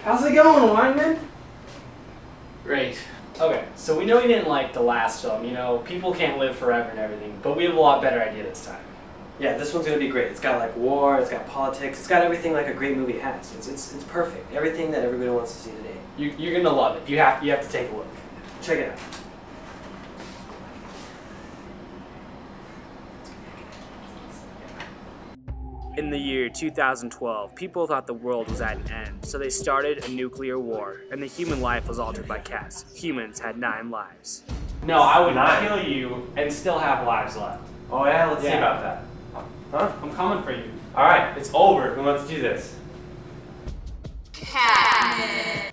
How's it going, Weinman? Great. Okay, so we know you didn't like the last film, you know, people can't live forever and everything, but we have a lot better idea this time. Yeah, this one's gonna be great. It's got like war, it's got politics, it's got everything like a great movie has. It's perfect. Everything that everybody wants to see today. You're gonna love it. You have to take a look. Check it out. In the year 2012, people thought the world was at an end, so they started a nuclear war, and the human life was altered by cats. Humans had 9 lives. No, I would kill you and still have lives left. Oh yeah, let's see about that. Huh? I'm coming for you. Alright, it's over. Who wants to do this? Cat.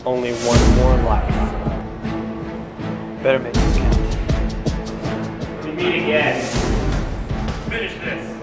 Only one more life. Better make this count. We meet again. Finish this.